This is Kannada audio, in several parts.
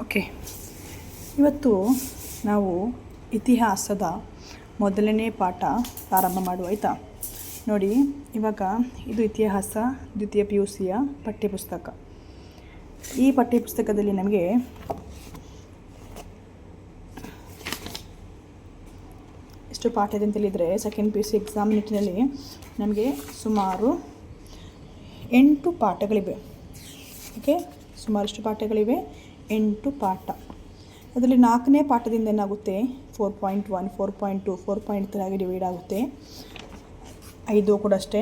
ಓಕೆ, ಇವತ್ತು ನಾವು ಇತಿಹಾಸದ ಮೊದಲನೇ ಪಾಠ ಪ್ರಾರಂಭ ಮಾಡುವ. ಆಯಿತಾ? ನೋಡಿ, ಇವಾಗ ಇದು ಇತಿಹಾಸ ದ್ವಿತೀಯ PUCಯ ಪಠ್ಯಪುಸ್ತಕ. ಈ ಪಠ್ಯಪುಸ್ತಕದಲ್ಲಿ ನಮಗೆ ಎಷ್ಟು ಪಾಠ ಇದೆ ಅಂತ ಹೇಳಿದರೆ, ಸೆಕೆಂಡ್ PUC ಎಕ್ಸಾಮ್ ನಿಟ್ಟಿನಲ್ಲಿ ನಮಗೆ ಸುಮಾರು 8 ಪಾಠಗಳಿವೆ. ಓಕೆ, ಸುಮಾರು ಎಷ್ಟು ಪಾಠಗಳಿವೆ? 8 ಪಾಠ. ಅದರಲ್ಲಿ 4ನೇ ಪಾಠದಿಂದ ಏನಾಗುತ್ತೆ, 4.1, 4.2, 4.3 ಆಗಿ ಡಿವೈಡ್ ಆಗುತ್ತೆ. 5 ಕೂಡ ಅಷ್ಟೇ,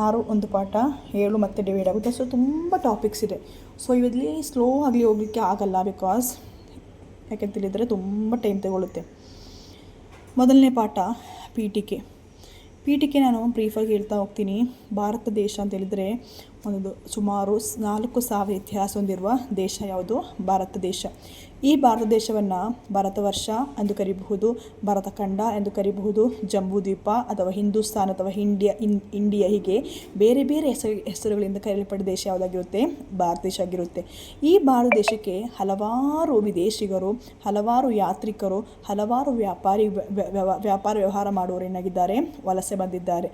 6 ಒಂದು ಪಾಠ, 7 ಮತ್ತೆ ಡಿವೈಡ್ ಆಗುತ್ತೆ. ಸೊ ತುಂಬ ಟಾಪಿಕ್ಸ್ ಇದೆ. ಸೊ ಇವಲ್ಲಿ ಸ್ಲೋ ಆಗಲಿ ಹೋಗಲಿಕ್ಕೆ ಆಗಲ್ಲ, ಬಿಕಾಸ್ ಯಾಕೆಂತ ಹೇಳಿದರೆ ತುಂಬ ಟೈಮ್ ತಗೊಳ್ಳುತ್ತೆ. ಮೊದಲನೇ ಪಾಠ ಪೀಠಿಕೆ ನಾನು ಬ್ರೀಫಾಗಿ ಹೇಳ್ತಾ ಹೋಗ್ತೀನಿ. ಭಾರತ ದೇಶ ಅಂತ ಹೇಳಿದರೆ ಒಂದು ಸುಮಾರು 4,000 ಇತಿಹಾಸ ಹೊಂದಿರುವ ದೇಶ ಯಾವುದು? ಭಾರತ ದೇಶ. ಈ ಭಾರತ ದೇಶವನ್ನು ಭಾರತ ವರ್ಷ ಎಂದು ಕರೀಬಹುದು, ಭಾರತ ಖಂಡ ಎಂದು ಕರೀಬಹುದು, ಜಂಬೂ ದ್ವೀಪ ಅಥವಾ ಹಿಂದೂಸ್ತಾನ್ ಅಥವಾ ಇಂಡಿಯಾ ಹೀಗೆ ಬೇರೆ ಬೇರೆ ಹೆಸರುಗಳಿಂದ ಕರೆಯಲ್ಪಟ್ಟ ದೇಶ ಯಾವುದಾಗಿರುತ್ತೆ? ಭಾರತ ದೇಶ ಆಗಿರುತ್ತೆ. ಈ ಭಾರತ ದೇಶಕ್ಕೆ ಹಲವಾರು ವಿದೇಶಿಗರು, ಹಲವಾರು ಯಾತ್ರಿಕರು, ಹಲವಾರು ವ್ಯಾಪಾರ ವ್ಯವಹಾರ ಮಾಡುವವರು ಏನಾಗಿದ್ದಾರೆ? ವಲಸೆ ಬಂದಿದ್ದಾರೆ.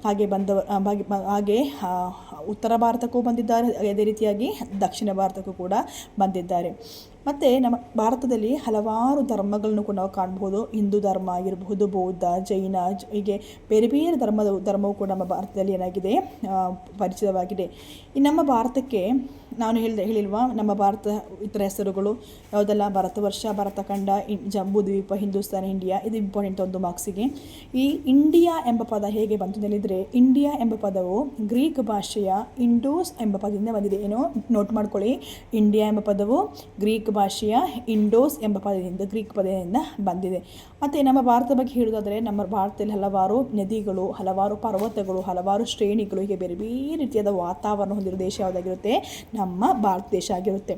ಹಾಗೆ ಉತ್ತರ ಭಾರತಕ್ಕೂ ಬಂದಿದ್ದಾರೆ, ಅದೇ ರೀತಿಯಾಗಿ ದಕ್ಷಿಣ ಭಾರತಕ್ಕೂ ಕೂಡ ಬಂದಿದ್ದಾರೆ. ಮತ್ತು ನಮ್ಮ ಭಾರತದಲ್ಲಿ ಹಲವಾರು ಧರ್ಮಗಳನ್ನು ಕೂಡ ನಾವು ಕಾಣಬಹುದು. ಹಿಂದೂ ಧರ್ಮ ಆಗಿರಬಹುದು, ಬೌದ್ಧ, ಜೈನ, ಹೀಗೆ ಬೇರೆ ಬೇರೆ ಧರ್ಮವು ಕೂಡ ನಮ್ಮ ಭಾರತದಲ್ಲಿ ಏನಾಗಿದೆ? ಪರಿಚಿತವಾಗಿದೆ. ಈ ನಮ್ಮ ಭಾರತಕ್ಕೆ ನಾನು ಹೇಳಿಲ್ವಾ, ನಮ್ಮ ಭಾರತ ಇತರ ಹೆಸರುಗಳು ಯಾವುದೆಲ್ಲ? ಭಾರತ ವರ್ಷ, ಭಾರತ ಖಂಡ, ಜಂಬೂ ದ್ವೀಪ, ಹಿಂದೂಸ್ತಾನ್, ಇಂಡಿಯಾ. ಇದು ಇಂಪಾರ್ಟೆಂಟ್ ಒಂದು ಮಾರ್ಕ್ಸಿಗೆ. ಈ ಇಂಡಿಯಾ ಎಂಬ ಪದ ಹೇಗೆ ಬಂತು ಅಂತ ಹೇಳಿದರೆ, ಇಂಡಿಯಾ ಎಂಬ ಪದವು ಗ್ರೀಕ್ ಭಾಷೆಯ ಇಂಡೋಸ್ ಎಂಬ ಪದದಿಂದ ಬಂದಿದೆ. ಏನೋ ನೋಟ್ ಮಾಡ್ಕೊಳ್ಳಿ, ಇಂಡಿಯಾ ಎಂಬ ಪದವು ಗ್ರೀಕ್ ಭಾಷೆಯ ಇಂಡೋಸ್ ಎಂಬ ಪದದಿಂದ, ಗ್ರೀಕ್ ಪದದಿಂದ ಬಂದಿದೆ. ಮತ್ತು ನಮ್ಮ ಭಾರತದ ಬಗ್ಗೆ ಹೇಳುವುದಾದರೆ, ನಮ್ಮ ಭಾರತದಲ್ಲಿ ಹಲವಾರು ನದಿಗಳು, ಹಲವಾರು ಪರ್ವತಗಳು, ಹಲವಾರು ಶ್ರೇಣಿಗಳು, ಹೀಗೆ ಬೇರೆ ಬೇರೆ ರೀತಿಯಾದ ವಾತಾವರಣ ಹೊಂದಿರುವ ದೇಶ ಯಾವುದಾಗಿರುತ್ತೆ? ನಮ್ಮ ಭಾರತ ದೇಶ ಆಗಿರುತ್ತೆ.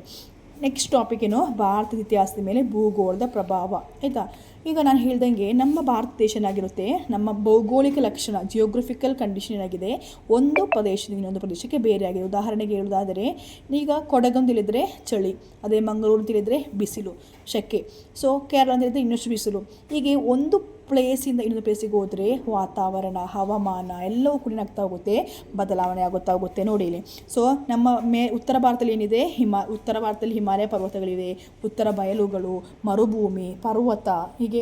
ನೆಕ್ಸ್ಟ್ ಟಾಪಿಕ್ ಏನು? ಭಾರತದ ಇತಿಹಾಸದ ಮೇಲೆ ಭೂಗೋಳದ ಪ್ರಭಾವ. ಆಯಿತಾ? ಈಗ ನಾನು ಹೇಳ್ದಂಗೆ ನಮ್ಮ ಭಾರತ ದೇಶ ಏನಾಗಿರುತ್ತೆ, ನಮ್ಮ ಭೌಗೋಳಿಕ ಲಕ್ಷಣ, ಜಿಯೋಗ್ರಫಿಕಲ್ ಕಂಡೀಷನ್ ಏನಾಗಿದೆ, ಒಂದು ಪ್ರದೇಶದಿಂದ ಇನ್ನೊಂದು ಪ್ರದೇಶಕ್ಕೆ ಬೇರೆ ಆಗಿದೆ. ಉದಾಹರಣೆಗೆ ಹೇಳುವುದಾದರೆ, ಈಗ ಕೊಡಗು ಅಂತ ಹೇಳಿದರೆ ಚಳಿ, ಅದೇ ಮಂಗಳೂರು ಅಂತ ಹೇಳಿದರೆ ಬಿಸಿಲು, ಸೆಕೆ. ಸೊ ಕೇರಳ ಅಂತ ಹೇಳಿದರೆ ಇನ್ನಷ್ಟು ಬಿಸಿಲು. ಹೀಗೆ ಒಂದು ಪ್ಲೇಸಿಂದ ಇನ್ನೊಂದು ಪ್ಲೇಸಿಗೆ ಹೋದರೆ ವಾತಾವರಣ, ಹವಾಮಾನ ಎಲ್ಲವೂ ಕೂಡ ಏನಾಗ್ತಾ ಹೋಗುತ್ತೆ? ಬದಲಾವಣೆ ಆಗುತ್ತಾ ಹೋಗುತ್ತೆ. ನೋಡಿ ಇಲ್ಲಿ. ಸೊ ನಮ್ಮ ಉತ್ತರ ಭಾರತದಲ್ಲಿ ಏನಿದೆ? ಉತ್ತರ ಭಾರತದಲ್ಲಿ ಹಿಮಾಲಯ ಪರ್ವತಗಳಿವೆ, ಉತ್ತರ ಬಯಲುಗಳು, ಮರುಭೂಮಿ, ಪರ್ವತ, ಹೀಗೆ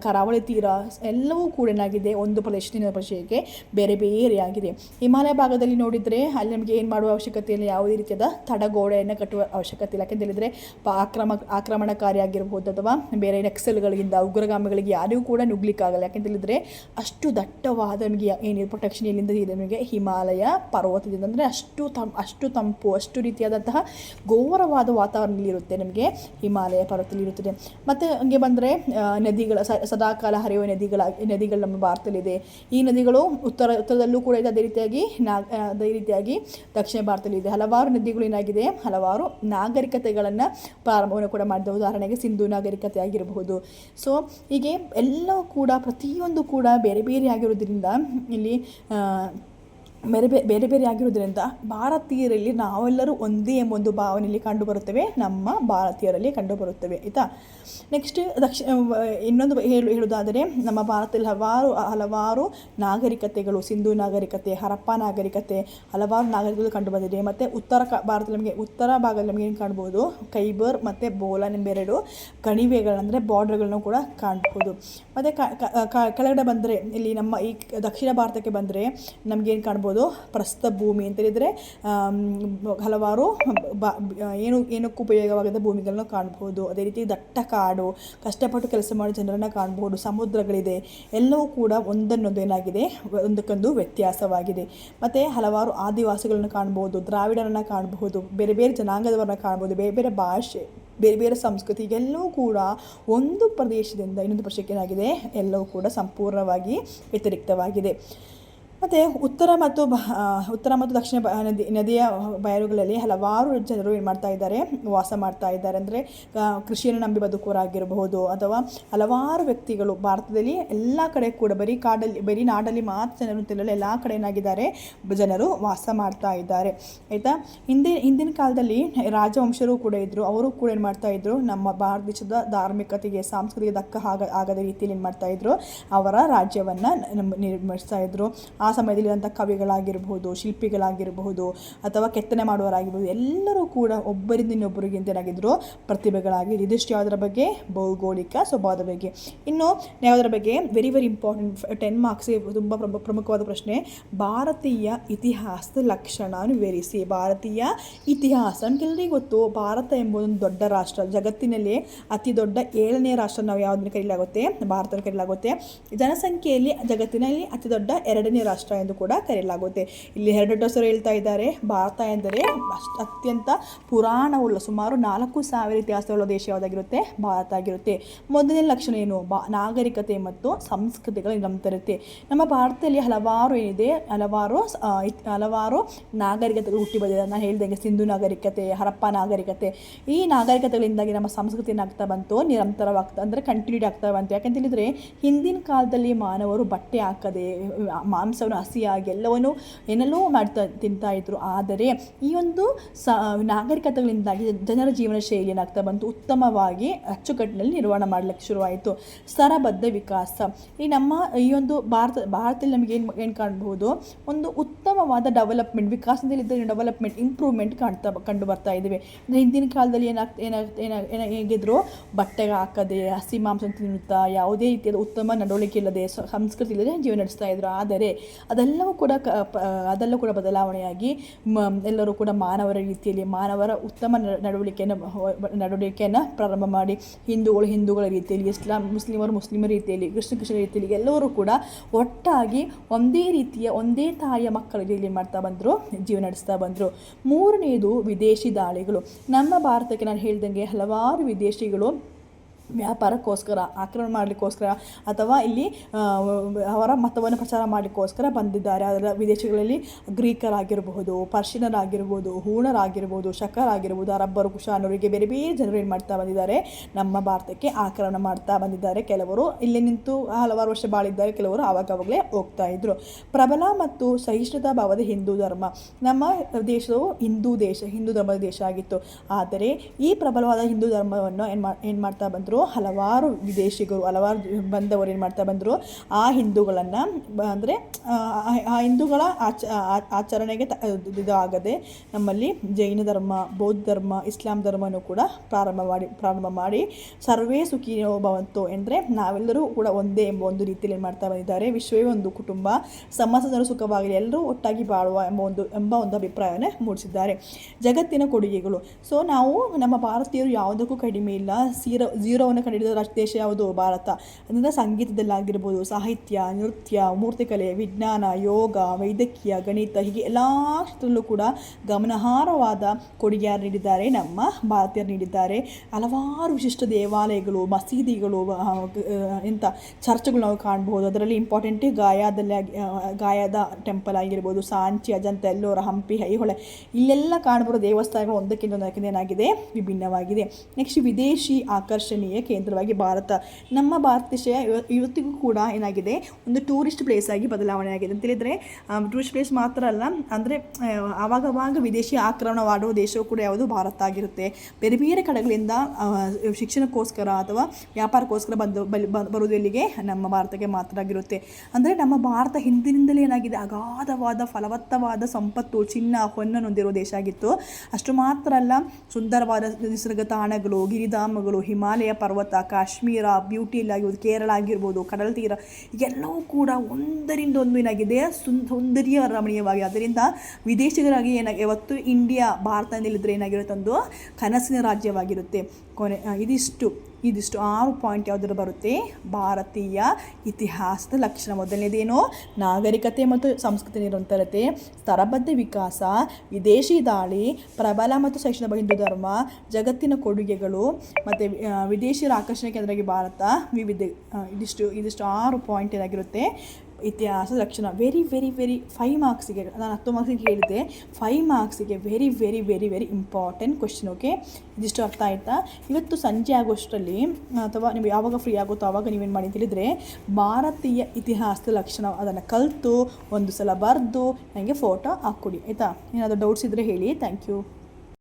ಕರಾವಳಿ ತೀರ ಎಲ್ಲವೂ ಕೂಡ ಏನಾಗಿದೆ? ಒಂದು ಪ್ರದೇಶದಿಂದ ಪ್ರದೇಶಕ್ಕೆ ಬೇರೆ ಬೇರೆಯಾಗಿದೆ. ಹಿಮಾಲಯ ಭಾಗದಲ್ಲಿ ನೋಡಿದರೆ ಅಲ್ಲಿ ನಮಗೆ ಏನು ಮಾಡುವ ಅವಶ್ಯಕತೆ ಇಲ್ಲ, ಯಾವುದೇ ರೀತಿಯಾದ ತಡೆಗೋಡೆಯನ್ನು ಕಟ್ಟುವ ಅವಶ್ಯಕತೆ ಇಲ್ಲ. ಯಾಕೆಂತ ಹೇಳಿದರೆ ಆಕ್ರಮಣಕಾರಿಯಾಗಿರ್ಬೋದು ಅಥವಾ ಬೇರೆ ನಕ್ಸಲ್ಗಳಿಂದ, ಉಗ್ರಗಾಮಿಗಳಿಗೆ ಯಾರಿಗೂ ಕೂಡ ನುಗ್ಲಿಕ್ಕಾಗಲ್ಲ. ಯಾಕೆಂತ ಹೇಳಿದರೆ ಅಷ್ಟು ದಟ್ಟವಾದ ನಮಗೆ ಏನು ಪ್ರೊಟೆಕ್ಷನ್ ಎಲ್ಲಿಂದ ಇದೆ? ನಮಗೆ ಹಿಮಾಲಯ ಪರ್ವತದಿಂದ. ಅಂದರೆ ಅಷ್ಟು ತಂಪು, ಅಷ್ಟು ರೀತಿಯಾದಂತಹ ಘೋರವಾದ ವಾತಾವರಣದಲ್ಲಿರುತ್ತೆ ನಮಗೆ ಹಿಮಾಲಯ ಪರ್ವತದಲ್ಲಿ ಇರುತ್ತದೆ. ಮತ್ತು ಹಂಗೆ ಬಂದರೆ ನದಿಗಳ ಸದಾಕಾಲ ಹರಿಯುವ ನದಿಗಳು ನಮ್ಮ ಭಾರತದಲ್ಲಿದೆ. ಈ ನದಿಗಳು ಉತ್ತರದಲ್ಲೂ ಕೂಡ ಇದೆ, ಅದೇ ರೀತಿಯಾಗಿ ದಕ್ಷಿಣ ಭಾರತದಲ್ಲಿ ಇದೆ. ಹಲವಾರು ನದಿಗಳು ಏನಾಗಿದೆ? ಹಲವಾರು ನಾಗರಿಕತೆಗಳನ್ನು ಪ್ರಾರಂಭವನ್ನು ಕೂಡ ಮಾಡಿದ. ಉದಾಹರಣೆಗೆ ಸಿಂಧೂ ನಾಗರಿಕತೆ ಆಗಿರಬಹುದು. ಸೊ ಹೀಗೆ ಎಲ್ಲವೂ ಕೂಡ ಪ್ರತಿಯೊಂದು ಕೂಡ ಬೇರೆ ಬೇರೆ ಆಗಿರೋದ್ರಿಂದ ಇಲ್ಲಿ ಬೇರೆ ಬೇರೆ ಆಗಿರೋದ್ರಿಂದ ಭಾರತೀಯರಲ್ಲಿ ನಾವೆಲ್ಲರೂ ಒಂದೇ ಎಂಬ ಒಂದು ಭಾವನೆಯಲ್ಲಿ ಕಂಡುಬರುತ್ತವೆ, ನಮ್ಮ ಭಾರತೀಯರಲ್ಲಿ ಕಂಡುಬರುತ್ತವೆ. ಆಯಿತಾ? ನೆಕ್ಸ್ಟ್ ಇನ್ನೊಂದು ಹೇಳುವುದಾದರೆ, ನಮ್ಮ ಭಾರತದಲ್ಲಿ ಹಲವಾರು ನಾಗರಿಕತೆಗಳು, ಸಿಂಧೂ ನಾಗರಿಕತೆ, ಹರಪ್ಪ ನಾಗರಿಕತೆ, ಹಲವಾರು ನಾಗರಿಕತೆಗಳು ಕಂಡುಬಂದಿದೆ. ಮತ್ತು ಉತ್ತರ ಭಾಗದಲ್ಲಿ ನಮಗೆ ಏನು ಕಾಣ್ಬೋದು? ಖೈಬರ್ ಮತ್ತು ಬೋಲಾನ್ ಎಂಬೆರಡು ಕಣಿವೆಗಳಂದರೆ ಬಾರ್ಡರ್ಗಳನ್ನು ಕೂಡ ಕಾಣ್ಬೋದು. ಮತ್ತು ಕೆಳಗಡೆ ಬಂದರೆ ಇಲ್ಲಿ ನಮ್ಮ ಈ ದಕ್ಷಿಣ ಭಾರತಕ್ಕೆ ಬಂದರೆ ನಮಗೇನು ಕಾಣ್ಬೋದು? ಪ್ರಸ್ಥ ಭೂಮಿ ಅಂತ ಹೇಳಿದರೆ ಹಲವಾರು ಏನಕ್ಕೂ ಉಪಯೋಗವಾಗದ ಭೂಮಿಗಳನ್ನ ಕಾಣ್ಬೋದು. ಅದೇ ರೀತಿ ದಟ್ಟ ಕಾಡು, ಕಷ್ಟಪಟ್ಟು ಕೆಲಸ ಮಾಡೋ ಜನರನ್ನು ಕಾಣ್ಬೋದು, ಸಮುದ್ರಗಳಿದೆ. ಎಲ್ಲವೂ ಕೂಡ ಒಂದನ್ನೊಂದು ಏನಾಗಿದೆ? ಒಂದಕ್ಕೊಂದು ವ್ಯತ್ಯಾಸವಾಗಿದೆ. ಮತ್ತು ಹಲವಾರು ಆದಿವಾಸಿಗಳನ್ನು ಕಾಣ್ಬೋದು, ದ್ರಾವಿಡರನ್ನು ಕಾಣಬಹುದು, ಬೇರೆ ಬೇರೆ ಜನಾಂಗದವರನ್ನ ಕಾಣ್ಬೋದು, ಬೇರೆ ಬೇರೆ ಭಾಷೆ, ಬೇರೆ ಬೇರೆ ಸಂಸ್ಕೃತಿ, ಎಲ್ಲವೂ ಕೂಡ ಒಂದು ಪ್ರದೇಶದಿಂದ ಇನ್ನೊಂದು ಪ್ರದೇಶಕ್ಕೆ ಏನಾಗಿದೆ? ಎಲ್ಲವೂ ಕೂಡ ಸಂಪೂರ್ಣವಾಗಿ ವ್ಯತಿರಿಕ್ತವಾಗಿದೆ. ಮತ್ತು ಉತ್ತರ ಮತ್ತು ದಕ್ಷಿಣ ನದಿಯ ಬಯಲುಗಳಲ್ಲಿ ಹಲವಾರು ಜನರು ಏನು ಮಾಡ್ತಾ ಇದ್ದಾರೆ, ವಾಸ ಮಾಡ್ತಾ ಇದ್ದಾರೆ. ಅಂದರೆ ಕೃಷಿಯನ್ನು ನಂಬಿ ಬದುಕೋರಾಗಿರಬಹುದು, ಅಥವಾ ಹಲವಾರು ವ್ಯಕ್ತಿಗಳು ಭಾರತದಲ್ಲಿ ಎಲ್ಲ ಕಡೆ ಕೂಡ ಬರೀ ನಾಡಲ್ಲಿ ಮಾತ್ರ ಜನರು ತಿನ್ನಲು ಎಲ್ಲ ಕಡೆ ಏನಾಗಿದ್ದಾರೆ, ಜನರು ವಾಸ ಮಾಡ್ತಾ ಇದ್ದಾರೆ. ಆಯಿತಾ. ಹಿಂದಿನ ಕಾಲದಲ್ಲಿ ರಾಜವಂಶರು ಕೂಡ ಇದ್ದರು. ಅವರು ಕೂಡ ಏನು ಮಾಡ್ತಾ ಇದ್ರು, ನಮ್ಮ ಭಾರತ ದೇಶದ ಧಾರ್ಮಿಕತೆಗೆ ಸಾಂಸ್ಕೃತಿಕ ಆಗದ ರೀತಿಯಲ್ಲಿ ಏನು ಮಾಡ್ತಾ ಇದ್ರು, ಅವರ ರಾಜ್ಯವನ್ನು ನಿರ್ಮಿಸ್ತಾ ಇದ್ರು. ಆ ಸಮಯದಲ್ಲಿರುವಂಥ ಕವಿಗಳಾಗಿರ್ಬೋದು, ಶಿಲ್ಪಿಗಳಾಗಿರಬಹುದು, ಅಥವಾ ಕೆತ್ತನೆ ಮಾಡುವವರಾಗಿರ್ಬೋದು, ಎಲ್ಲರೂ ಕೂಡ ಒಬ್ಬರಿಂದ ಇನ್ನೊಬ್ಬರಿಗೆ ಏನಾಗಿದ್ರು, ಪ್ರತಿಭೆಗಳಾಗಿದ್ದು. ಇದಿಷ್ಟು ಯಾವುದರ ಬಗ್ಗೆ, ಭೌಗೋಳಿಕ ಸ್ವಭಾವದ ಬಗ್ಗೆ. ಇನ್ನು ಯಾವುದರ ಬಗ್ಗೆ, ವೆರಿ ಇಂಪಾರ್ಟೆಂಟ್ 10 ಮಾರ್ಕ್ಸ್ ತುಂಬ ಪ್ರಮುಖವಾದ ಪ್ರಶ್ನೆ, ಭಾರತೀಯ ಇತಿಹಾಸದ ಲಕ್ಷಣವನ್ನು ವಿವರಿಸಿ. ಭಾರತೀಯ ಇತಿಹಾಸ ನಮಗೆಲ್ಲರಿಗೂ ಗೊತ್ತು, ಭಾರತ ಎಂಬುದೊಂದು ದೊಡ್ಡ ರಾಷ್ಟ್ರ, ಜಗತ್ತಿನಲ್ಲಿ ಅತಿ ದೊಡ್ಡ 7ನೇ ರಾಷ್ಟ್ರ ನಾವು ಯಾವುದನ್ನು ಕರೆಯಲಾಗುತ್ತೆ, ಭಾರತವನ್ನು ಕರೆಯಲಾಗುತ್ತೆ. ಜನಸಂಖ್ಯೆಯಲ್ಲಿ ಜಗತ್ತಿನಲ್ಲಿ ಅತಿ ದೊಡ್ಡ 2ನೇ ರಾಷ್ಟ್ರ ಎಂದು ಕೂಡ ಕರೆಯಲಾಗುತ್ತೆ. ಇಲ್ಲಿ 2 ಹೆಸರು ಹೇಳ್ತಾ ಇದ್ದಾರೆ. ಭಾರತ ಎಂದರೆ ಅತ್ಯಂತ ಪುರಾಣವುಳ್ಳ ಸುಮಾರು 4000 ಇತಿಹಾಸವುಳ್ಳ ದೇಶ ಯಾವುದಾಗಿರುತ್ತೆ, ಭಾರತ ಆಗಿರುತ್ತೆ. ಮೊದಲನೇ ಲಕ್ಷಣ ಏನು, ನಾಗರಿಕತೆ ಮತ್ತು ಸಂಸ್ಕೃತಿಗಳ ನಿರಂತರತೆ. ನಮ್ಮ ಭಾರತದಲ್ಲಿ ಹಲವಾರು ನಾಗರಿಕತೆಗಳು ಹುಟ್ಟಿ ಬಂದಿದೆ. ನಾನು ಹೇಳ್ದಂಗೆ ಸಿಂಧು ನಾಗರಿಕತೆ, ಹರಪ್ಪ ನಾಗರಿಕತೆ. ಈ ನಾಗರಿಕತೆಗಳಿಂದಾಗಿ ನಮ್ಮ ಸಂಸ್ಕೃತಿ ಏನಾಗ್ತಾ ಬಂತು, ನಿರಂತರವಾಗ್ತಾ, ಅಂದರೆ ಕಂಟಿನ್ಯೂಡ್ ಆಗ್ತಾ ಬಂತು. ಯಾಕಂತ ಹೇಳಿದರೆ, ಹಿಂದಿನ ಕಾಲದಲ್ಲಿ ಮಾನವರು ಬಟ್ಟೆ ಹಾಕದೆ, ಮಾಂಸವನ್ನು ಹಸಿಯಾಗಿ ಎಲ್ಲವನ್ನು ಏನೆಲ್ಲೋ ತಿಂತಾ ಇದ್ರು. ಆದರೆ ಈ ಒಂದು ನಾಗರಿಕತೆಗಳಿಂದಾಗಿ ಜನರ ಜೀವನ ಶೈಲಿ ಏನಾಗ್ತಾ ಬಂತು, ಉತ್ತಮವಾಗಿ ಅಚ್ಚುಕಟ್ಟಿನಲ್ಲಿ ನಿರ್ವಹಣೆ ಮಾಡಲಿಕ್ಕೆ ಶುರುವಾಯಿತು. ಸ್ತರಬದ್ಧ ವಿಕಾಸ. ಈ ಒಂದು ಭಾರತದಲ್ಲಿ ನಮಗೆ ಏನು ಕಾಣಬಹುದು, ಒಂದು ಉತ್ತಮವಾದ ಡೆವಲಪ್ಮೆಂಟ್, ವಿಕಾಸದಲ್ಲಿ ಡೆವಲಪ್ಮೆಂಟ್, ಇಂಪ್ರೂವ್ಮೆಂಟ್ ಕಂಡು ಬರ್ತಾ ಇದ್ದೇವೆ. ಹಿಂದಿನ ಕಾಲದಲ್ಲಿ ಹೇಗಿದ್ರು, ಬಟ್ಟೆಗೆ ಹಾಕದೆ, ಹಸಿ ಮಾಂಸ ತಿನ್ನುತ್ತಾ, ಯಾವುದೇ ರೀತಿಯಾದ ಉತ್ತಮ ನಡವಳಿಕೆ ಇಲ್ಲದೆ, ಸಂಸ್ಕೃತಿ ಇಲ್ಲದೆ ಜೀವನ ನಡೆಸ್ತಾ ಇದ್ರು. ಆದರೆ ಅದೆಲ್ಲವೂ ಕೂಡ ಬದಲಾವಣೆಯಾಗಿ ಎಲ್ಲರೂ ಕೂಡ ಮಾನವರ ರೀತಿಯಲ್ಲಿ, ಮಾನವರ ಉತ್ತಮ ನಡವಳಿಕೆಯನ್ನು ಪ್ರಾರಂಭ ಮಾಡಿ, ಹಿಂದೂಗಳ ರೀತಿಯಲ್ಲಿ, ಮುಸ್ಲಿಮರ ರೀತಿಯಲ್ಲಿ, ಕೃಷ್ಣ ರೀತಿಯಲ್ಲಿ ಎಲ್ಲರೂ ಕೂಡ ಒಟ್ಟಾಗಿ ಒಂದೇ ತಾಯಿಯ ಮಕ್ಕಳ ರೀತಿಯಲ್ಲಿ ಮಾಡ್ತಾ ಬಂದರು, ಜೀವನ ನಡೆಸ್ತಾ ಬಂದರು. ಮೂರನೆಯದು ವಿದೇಶಿ ದಾಳಿಗಳು. ನಮ್ಮ ಭಾರತಕ್ಕೆ ನಾನು ಹೇಳ್ದಂಗೆ ಹಲವಾರು ವಿದೇಶಿಗಳು ವ್ಯಾಪಾರಕ್ಕೋಸ್ಕರ, ಆಕ್ರಮಣ ಮಾಡಲಿಕ್ಕೋಸ್ಕರ, ಅಥವಾ ಇಲ್ಲಿ ಅವರ ಮತವನ್ನು ಪ್ರಚಾರ ಮಾಡಲಿಕ್ಕೋಸ್ಕರ ಬಂದಿದ್ದಾರೆ. ಅದರ ವಿದೇಶಗಳಲ್ಲಿ ಗ್ರೀಕರಾಗಿರಬಹುದು, ಪರ್ಷಿಯನರಾಗಿರ್ಬೋದು, ಹೂಣರಾಗಿರ್ಬೋದು, ಶಕರಾಗಿರ್ಬೋದು, ಅರಬ್ಬರು, ಕುಶಾನರಿಗೆ ಬೇರೆ ಬೇರೆ ಜನರು ಏನು ಮಾಡ್ತಾ ಬಂದಿದ್ದಾರೆ, ನಮ್ಮ ಭಾರತಕ್ಕೆ ಆಕ್ರಮಣ ಮಾಡ್ತಾ ಬಂದಿದ್ದಾರೆ. ಕೆಲವರು ಇಲ್ಲಿ ನಿಂತು ಹಲವಾರು ವರ್ಷ ಬಾಳಿದ್ದಾರೆ, ಕೆಲವರು ಆವಾಗಲೇ ಹೋಗ್ತಾ ಇದ್ರು. ಪ್ರಬಲ ಮತ್ತು ಸಹಿಷ್ಣುತಾ ಭಾವದ ಹಿಂದೂ ಧರ್ಮ. ನಮ್ಮ ದೇಶವು ಹಿಂದೂ ಧರ್ಮದ ದೇಶ ಆಗಿತ್ತು. ಆದರೆ ಈ ಪ್ರಬಲವಾದ ಹಿಂದೂ ಧರ್ಮವನ್ನು ಏನು ಮಾಡ್ತಾ ಬಂದರು, ಹಲವಾರು ವಿದೇಶಿಗರು, ಹಲವಾರು ಬಂದವರು ಏನು ಮಾಡ್ತಾ ಬಂದರು, ಆ ಹಿಂದೂಗಳನ್ನು, ಅಂದರೆ ಆ ಹಿಂದೂಗಳ ಆಚರಣೆಗೆ ಇದಾಗದೆ ನಮ್ಮಲ್ಲಿ ಜೈನ ಧರ್ಮ, ಬೌದ್ಧ ಧರ್ಮ, ಇಸ್ಲಾಂ ಧರ್ಮವನ್ನು ಕೂಡ ಪ್ರಾರಂಭ ಮಾಡಿ ಸರ್ವೇ ಸುಖಿನೋ ಭವಂತು, ಅಂದರೆ ನಾವೆಲ್ಲರೂ ಕೂಡ ಒಂದೇ ಎಂಬ ಒಂದು ರೀತಿಯಲ್ಲಿ ಏನು ಮಾಡ್ತಾ ಬಂದಿದ್ದಾರೆ. ವಿಶ್ವವೇ ಒಂದು ಕುಟುಂಬ, ಸಮಸ್ತ ಸುಖವಾಗಲಿ, ಎಲ್ಲರೂ ಒಟ್ಟಾಗಿ ಬಾಳುವ ಎಂಬ ಒಂದು ಅಭಿಪ್ರಾಯವನ್ನು ಮೂಡಿಸಿದ್ದಾರೆ. ಜಗತ್ತಿನ ಕೊಡುಗೆಗಳು. ಸೊ ನಾವು ನಮ್ಮ ಭಾರತೀಯರು ಯಾವುದಕ್ಕೂ ಕಡಿಮೆ ಇಲ್ಲ. ಝೀರೋವನ್ನು ಕಂಡುಹಿಡಿದ ದೇಶ ಯಾವುದು, ಭಾರತ. ಅದರಿಂದ ಸಂಗೀತದಲ್ಲಾಗಿರ್ಬೋದು, ಸಾಹಿತ್ಯ, ನೃತ್ಯ, ಮೂರ್ತಿಕಲೆ, ವಿಜ್ಞಾನ, ಯೋಗ, ವೈದ್ಯಕೀಯ, ಗಣಿತ, ಹೀಗೆ ಎಲ್ಲ ಕ್ಷೇತ್ರದಲ್ಲೂ ಕೂಡ ಗಮನಾರ್ಹವಾದ ಕೊಡುಗೆ ಯಾರು ನೀಡಿದ್ದಾರೆ, ನಮ್ಮ ಭಾರತೀಯರು ನೀಡಿದ್ದಾರೆ. ಹಲವಾರು ವಿಶಿಷ್ಟ ದೇವಾಲಯಗಳು, ಮಸೀದಿಗಳು, ಚರ್ಚ್ಗಳು ನಾವು ಕಾಣಬಹುದು. ಅದರಲ್ಲಿ ಇಂಪಾರ್ಟೆಂಟ್ ಗಾಯದ ಟೆಂಪಲ್ ಆಗಿರ್ಬೋದು, ಸಾಂಚಿ, ಅಜಂತ, ಎಲ್ಲೋರ, ಹಂಪಿ, ಐಹೊಳೆ, ಇಲ್ಲೆಲ್ಲ ಕಾಣಬರೋ ದೇವಸ್ಥಾನಗಳು ಒಂದಕ್ಕಿಂತ ಏನಾಗಿದೆ, ವಿಭಿನ್ನವಾಗಿದೆ. ನೆಕ್ಸ್ಟ್, ವಿದೇಶಿ ಆಕರ್ಷಣೀಯ ಕೇಂದ್ರವಾಗಿ ಭಾರತ. ನಮ್ಮ ಭಾರತ ದೇಶ ಇವತ್ತಿಗೂ ಕೂಡ ಏನಾಗಿದೆ, ಒಂದು ಟೂರಿಸ್ಟ್ ಪ್ಲೇಸ್ ಆಗಿ ಬದಲಾವಣೆ ಆಗಿದೆ. ಅಂತ ಹೇಳಿದರೆ ಟೂರಿಸ್ಟ್ ಪ್ಲೇಸ್ ಮಾತ್ರ ಅಲ್ಲ, ಅಂದರೆ ಆವಾಗವಾಗ ವಿದೇಶಿ ಆಕ್ರಮಣ ಮಾಡುವ ದೇಶವು ಕೂಡ ಯಾವುದು, ಭಾರತ ಆಗಿರುತ್ತೆ. ಬೇರೆ ಬೇರೆ ಕಡೆಗಳಿಂದ ಶಿಕ್ಷಣಕ್ಕೋಸ್ಕರ ಅಥವಾ ವ್ಯಾಪಾರಕ್ಕೋಸ್ಕರ ಬರುವುದು ಎಲ್ಲಿಗೆ, ನಮ್ಮ ಭಾರತಕ್ಕೆ ಮಾತ್ರ ಆಗಿರುತ್ತೆ. ಅಂದರೆ ನಮ್ಮ ಭಾರತ ಹಿಂದಿನಿಂದಲೇ ಏನಾಗಿದೆ, ಅಗಾಧವಾದ ಫಲವತ್ತವಾದ ಸಂಪತ್ತು, ಚಿನ್ನ, ಹೊನ್ನನ್ನು ಹೊಂದಿರುವ ದೇಶ ಆಗಿತ್ತು. ಅಷ್ಟು ಮಾತ್ರ ಅಲ್ಲ, ಸುಂದರವಾದ ನಿಸರ್ಗ ತಾಣಗಳು, ಗಿರಿಧಾಮಗಳು, ಹಿಮಾಲಯ ಪರ್ವತ, ಕಾಶ್ಮೀರ, ಬ್ಯೂಟಿಯಲ್ಲಿ ಆಗಿರ್ಬೋದು, ಕೇರಳ ಆಗಿರ್ಬೋದು, ಕಡಲ ತೀರ, ಎಲ್ಲವೂ ಕೂಡ ಒಂದರಿಂದ ಒಂದು ಏನಾಗಿದೆ, ಸೌಂದರ್ಯ ರಮಣೀಯವಾಗಿ. ಅದರಿಂದ ವಿದೇಶಿಗರಾಗಿ ಯಾವತ್ತು ಇಂಡಿಯಾ, ಭಾರತ ನಿಲ್ಲಿದ್ರೆ ಏನಾಗಿರುತ್ತೆ, ಒಂದು ಕನಸಿನ ರಾಜ್ಯವಾಗಿರುತ್ತೆ. ಇದಿಷ್ಟು 6 ಪಾಯಿಂಟ್ ಯಾವುದರ ಬರುತ್ತೆ, ಭಾರತೀಯ ಇತಿಹಾಸದ ಲಕ್ಷಣ. ಮೊದಲನೇದೇನು, ನಾಗರಿಕತೆ ಮತ್ತು ಸಂಸ್ಕೃತಿ ನಿರಂತರತೆ, ಸ್ತರಬದ್ಧ ವಿಕಾಸ, ವಿದೇಶಿ ದಾಳಿ, ಪ್ರಬಲ ಮತ್ತು ಸಹಿಷ್ಣುತ ಹಿಂದೂ ಧರ್ಮ, ಜಗತ್ತಿನ ಕೊಡುಗೆಗಳು, ಮತ್ತು ವಿದೇಶಿಯರ ಆಕರ್ಷಣೆ ಕೇಂದ್ರವಾಗಿ ಭಾರತ, ವಿವಿಧ. ಇದಿಷ್ಟು 6 ಪಾಯಿಂಟ್ ಏನಾಗಿರುತ್ತೆ, ಇತಿಹಾಸದ ಲಕ್ಷಣ. ವೆರಿ ವೆರಿ ವೆರಿ 5 ಮಾರ್ಕ್ಸಿಗೆ, ನಾನು 10 ಮಾರ್ಕ್ಸಿಗೆ ಹೇಳಿದೆ, 5 ಮಾರ್ಕ್ಸಿಗೆ very very very very important question. Okay, ಇದಿಷ್ಟು ಅರ್ಥ ಆಯಿತಾ? ಇವತ್ತು ಸಂಜೆ ಆಗೋಷ್ಟರಲ್ಲಿ ಅಥವಾ ನೀವು ಯಾವಾಗ ಫ್ರೀ ಆಗುತ್ತೋ ಆವಾಗ ನೀವೇನು ಮಾಡಿ ಅಂತ ಹೇಳಿದರೆ, ಭಾರತೀಯ ಇತಿಹಾಸದ ಲಕ್ಷಣ ಅದನ್ನು ಕಲಿತು ಒಂದು ಸಲ ಬರೆದು ನನಗೆ ಫೋಟೋ ಹಾಕ್ಕೊಡಿ ಆಯಿತಾ. ಏನಾದರೂ ಡೌಟ್ಸ್ ಇದ್ದರೆ ಹೇಳಿ. Thank you.